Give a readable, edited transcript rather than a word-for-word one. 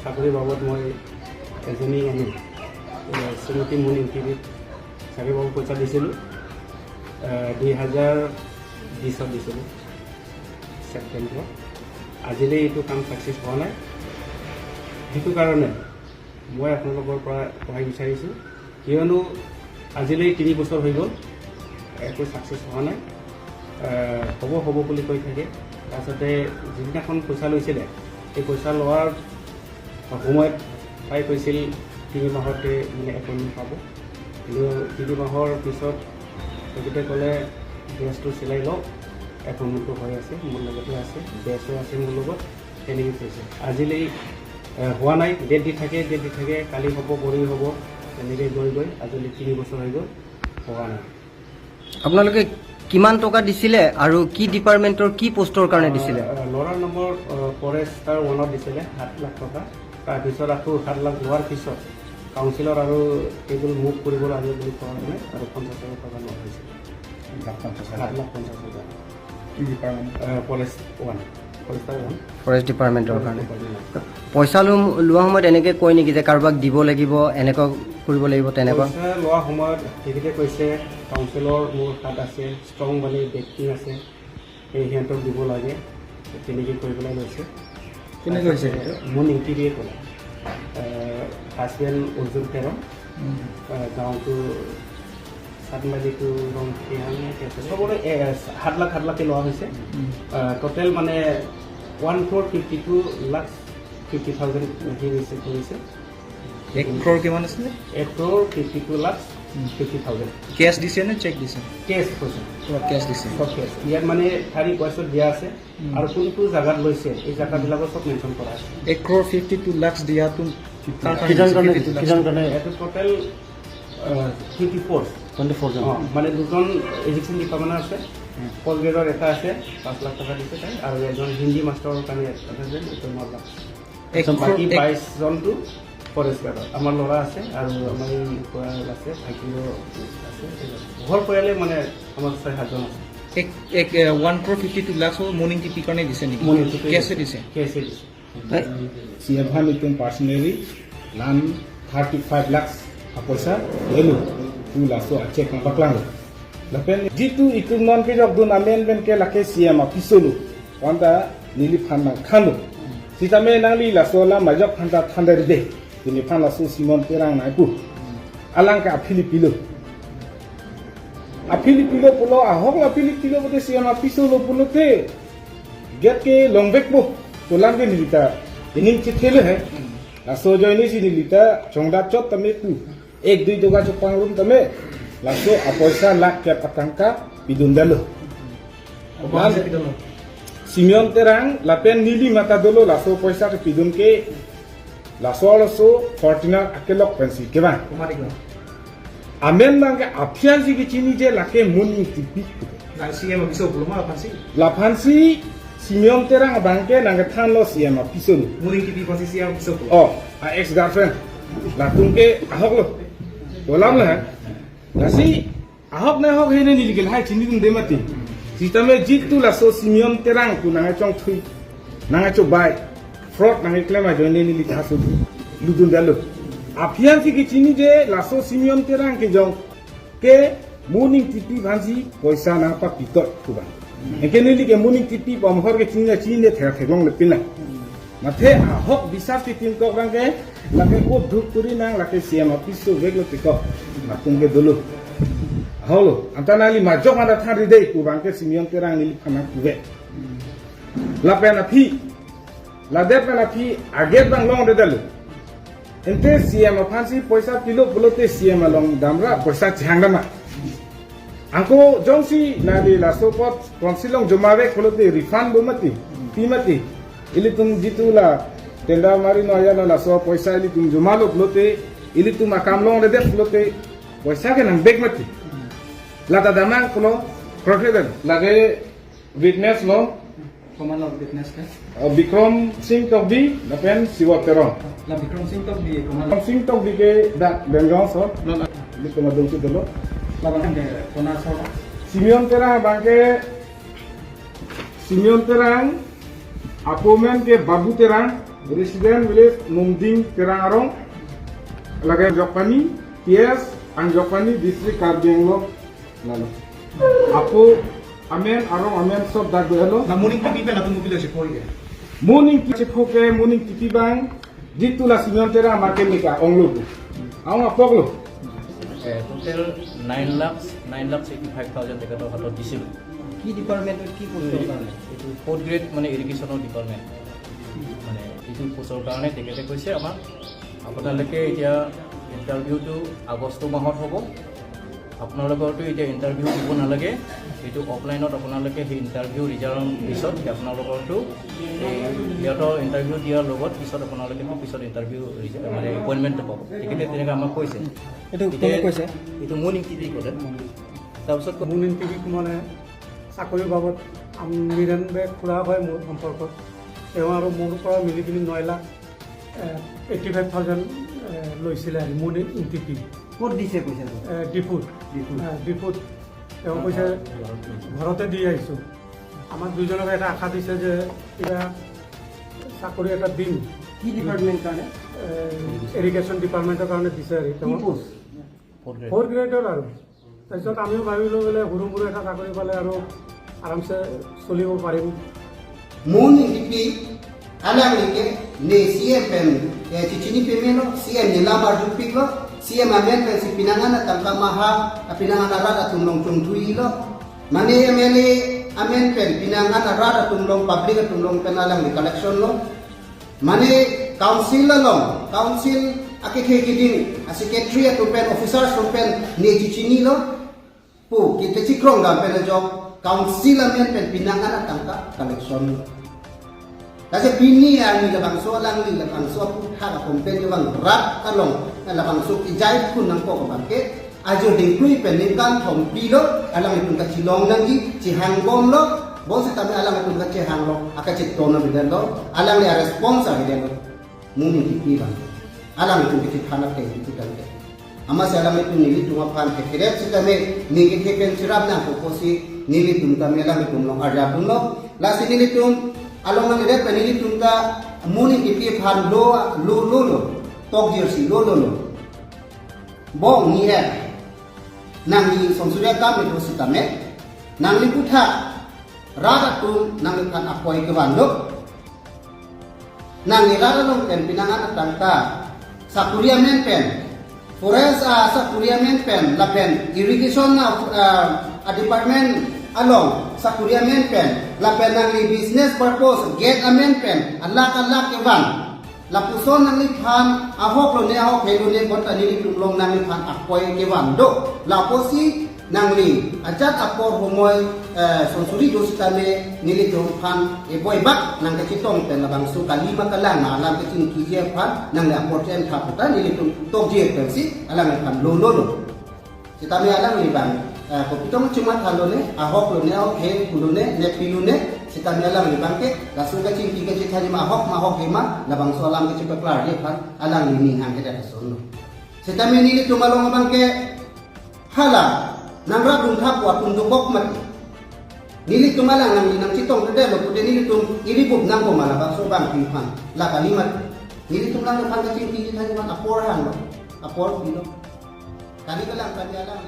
চাকৰি বাবদ মই এজনী আনি শ্ৰীমতী মুনি টিভিত চাকৰি বাবদ পইচা দিছিলোঁ 2020 দিছিলোঁ ছেপ্টেম্বৰত। আজিলৈ এইটো কাম ছাকচেছ হোৱা নাই। সেইটো কাৰণে মই আপোনালোকৰ পৰা সহায় বিচাৰিছোঁ, কিয়নো আজিলৈ 3 বছৰ হৈ গ'ল, একো ছাকচেছ হোৱা নাই। হ'ব বুলি কৈ থাকে। তাৰপিছতে যিদিনাখন পইচা লৈছিলে, এই পইচা লোৱাৰ সময়ত তাই কৈছিল 3 মাহতে মানে এপইণ্টমেণ্ট পাব, কিন্তু 3 মাহৰ পিছত তেখেতে ক'লে বেজটো চিলাই লওক, এপইণ্টমেণ্টটো হৈ আছে, মোৰ লগতে আছে, বেজো আছে মোৰ লগত, তেনেকৈ কৈছে। আজিলৈ হোৱা নাই। ডেট দি থাকে, কালি হ'ব, পৰহি হ'ব, তেনেকৈ গৈ আজিলৈ 3 বছৰ হৈ গ'ল, হোৱা নাই। আপোনালোকে কিমান টকা দিছিলে আৰু কি ডিপাৰ্টমেণ্টৰ কি পোষ্টৰ কাৰণে দিছিলে? ল'ৰাৰ নম্বৰ ফৰেষ্টাৰ 1ত দিছিলে 7 লাখ টকা। তাৰপিছত আকৌ 7 লাখ লোৱাৰ পিছত কাউন্সিলৰ আৰু টেবুল মুভ কৰিব লাগে বুলি কোৱা কাৰণে আৰু 50,000 টকা লোৱা হৈছিলে। 7,50,000 কি ডিপাৰ্টমেণ্ট? ফৰেষ্টাৰ 1। ফৰেষ্ট ডিপাৰ্টমেণ্টৰ কাৰণে পইচা লোৱা সময়ত এনেকৈ কয় নেকি যে কাৰোবাক দিব লাগিব, এনেকুৱা কৰিব লাগিব, তেনেকুৱা? পইচা লোৱা সময়ত তেখেতে কৈছে কাউন্সিলৰ মোৰ হাত আছে, ষ্ট্ৰং মানে ব্যক্তি আছে, সেই সিহঁতক দিব লাগে, তেনেকৈ কৰি পেলাই লৈছে। কোনে কৈছে? মোৰ নিকিৰিয়ে ক'লে। হাজবেণ্ড অৰ্জুন তেৰ, গাঁৱটো চাটমালিটো ৰং চবৰে 7 লাখকৈ লোৱা হৈছে। টোটেল মানে 1,52,50,000 সি ৰিচিভ কৰিছে। 1 crore কিমান আছিলে? 1,52,50,000 কেছ দিছে নে চেক দিছে? কেছ হৈছে, কেছ দিছে। চব কেছ। ইয়াত মানে 3 পইচত দিয়া আছে আৰু কোনটো জাগাত লৈছে এই জাগাবিলাকো চব মেনশ্যন কৰা আছে। 1 crore 52 lakhs দিয়াটো এইটো টোটেল 24 মানে 2জন এডুকেশ্যন ডিপাৰ্টমেণ্টৰ আছে, ফ'ৰ্থ গ্ৰেডৰ এটা আছে 5 লাখ টকা দিছে তাই, আৰু এজন হিন্দী মাষ্টৰৰ কাৰণে এটা আছে, এইটো 9 লাখ। বাকী 22জনটো ফৰেষ্ট গাৰ্ডৰ আমাৰ ল'ৰা আছে আৰু আমাৰ এই পৰিয়াল আছে, ভাইটিৰো আছে, ঘৰ পৰিয়ালে মানে আমাৰ 6-7জন আছে। 1 crore 52 lakhs মৰ্নিং টিপি কাৰণে দিছে নেকি? কেছে দিছে? কেছে দিছে। CFA itu personally lan 35 lakhs apa lalu tu laso cek ang baklang lapen jitu itu non ke jok dun amen ben ke lake CM pisolu wanda nili phanna khanu sitame nangli laso la majok phanta thander de tuni phan laso simon perang nai pu alang ka filipilo pulo ahok la filipilo bote CM pisolu pulo te get ke longbek bu tulang ke nilita ini cithele hai laso jo ini sini lita chongda chot tame tu 1-2 toga chopang room tame laso apoisa lak ke patangka bidun dalo Simeon terang lapen nili mata dolo laso poisa ke pidun ke laso 49 akelok pensi ke bang amen bang ke apian si ke chini je lake muni tipi CM bisa belum apa sih? lapansi Simeon terang bangke nang than lo CM pisol Murning TV pasti CM bisa belum? oh ex girlfriend latung ke ahok lo bolam lah nasi ahok na ahok hene niligel hai chini dum demati sitame jitu la so Simeon terang tu nang chong thui nang cho bai fraud nang klema joine ni litha so ludun dalo apian ki chini je la so Simeon terang ke jong ke morning TV bhansi poisa na pa pitot tu ba ekene li ke morning TV pom hor ke chini chini the thegong le pina mathe ahok bisap ti tin ko bang ke lake ko dhuk puri nang lake CM office so veglo tiko matung ke dulu holo antanali majok ada thari dei ku bang ke Simeon terang ni phana kuwe la pena phi la de pena phi age bang long de dalu ente CM phansi poisa pilo bulote CM long damra poisa changdama angko jongsi nadi la sopot konsilong jomawe bulote refund bomati timati ili tum jitula tenda mari no ya la so poisa ili tum jomalo bulote ili tum akam long de bulote poisa ke nang beg mati lata damang kulo profesor lage witness lo Command of witness kan? Bikram Singh Tokdi dapen Siwa Terong La Bikram Singh Tok di command Bikram Singh Tokdi ke da Bengal so ni ko madung tu dolo la bang de kona so Simeon Terang apomen ke Babu Terang Resident village Mungding Terangarong, lagi Jokpani, PS, Angjokpani, district Karbi Anglong, lalu. Aku amen, arong amen, sob dak behelo. Na morning TP pe na tu mobile se khoi ge. Morning kitchen hoke, morning tipi bang, jitu la Simeon Terang makin nika onglo. Aku ngapok lo. Total 9,85,000 তেখেতৰ হাতত দিছিল। কি ডিপাৰ্টমেণ্টত কি পষ্টৰ কাৰণে? এইটো 4th grade মানে ইৰিগেশ্যনৰ department মানে এইটো পষ্টৰ কাৰণে তেখেতে কৈছে আমাক আপোনালোকে এতিয়া ইণ্টাৰভিউটো আগষ্ট মাহত হ'ব, আপোনালোকৰতো এতিয়া ইণ্টাৰভিউ দিব নালাগে, এইটো অফলাইনত আপোনালোকে সেই ইণ্টাৰভিউ ৰিজাল্টৰ পিছত আপোনালোকৰতো সিহঁতৰ ইণ্টাৰভিউ দিয়াৰ লগত পিছত আপোনালোকে পিছত ইণ্টাৰভিউ মানে এপইণ্টমেণ্টটো পাব। তেখেতে তেনেকৈ আমাক কৈছে। এইটো কোনে কৈছে? এইটো মৰ্ণিং টিভি ক'লে। তাৰপিছত মুনিন টিভিক মানে চাকৰি বাবদ নিৰান্নবে খুৰা হয় মোৰ সম্পৰ্কত। তেওঁ আৰু মোৰ পৰা মিলি পিনি 9,85,000 লৈছিলে মুনিন টিভি ক'ত দিছে পইচা? ডিপুত। তেওঁ কৈছে ঘৰতে দি আহিছোঁ। আমাক দুজনক এটা আশা দিছে যে কিবা চাকৰি এটা দিম। কি ডিপাৰ্টমেণ্ট কাৰণে? ইৰিগেশ্যন ডিপাৰ্টমেণ্টৰ কাৰণে দিছে আৰু কি তেওঁ পোষ্ট? 4th গ্ৰেডৰ আৰু। তাৰপিছত আমিও ভাবিলোঁ বোলে সৰু সৰু এটা চাকৰি পালে আৰু আৰামছে চলিব পাৰিম। Morning TP alang like ne CM pen cicini pemeno CM ni lamar jupik lo CM amen pen si pinangan tangka maha pinangan arada tumlong tungtui lo mane MLA amen pen pinangan arada tumlong public tumlong pen alang di collection lo mane council ake kiding secretary atau pen officers pen ne cicini lo pu kita cikrong ga pen job council amen pen pinangan tangka collection lo. Kasi pini ang labang so lang labang so ha ka kompen yung rat kalong labang so ijay kun nang ko bakit ajo dingkui peningan thom pilo alang itong kachilong nang gi si hangbom lo bo sa tabi alang itong kachihang lo aka chitona bidan lo alang ni responsa bidan lo muni tipiban alang itong kitiphanak kay itudan kay ama sa alang itong nili tumapan kekirep sa kami nigi kepen sirap na ko si nili tumtami alang itong lo arjapun lo lasi nili tum along nang red panili tunta muni tipi phan lo tok jersey lo bong ni nang ni somsurya kam itu sitame nang li putha rada tu nang kan apoi ke bandok nang ni rada long pen pinangan tangta sakuria men pen forest sakuria men pen la pen irrigation a department along sakuria men pen la pen nang li business purpose get amen pen alak ke van la puson nang li phan ahok lo ne ahok helu ne bot ani li tumlong nang li phan akoi ke van do la posi nang li ajat apor homoy sonsuri do sitame nili do phan e boy bak nang ka chitong pen la bang su kalima kalang na alam ka chin kije phan nang la apor ten tha puta nili tum tok je pen si alang phan lo sitame alang li bang kopitong cuma thalone ahok lo ne ahok he kulune ne pilune sitame alang li bangke lasu ka chin kije thari ma ahok hema labang so alam ka chipaklar je phan alang li ning hang heda sonno sitame nili tumalong bangke hala nangra dung thap wa tundukok mati nili tumalang nang citong tede lo pude nili tum iribub nang ko malabang so bang pimpan la kalimat nili tumalang nang pangka chin kije thari ma apor han lo apor pilo kali kalang kanya lang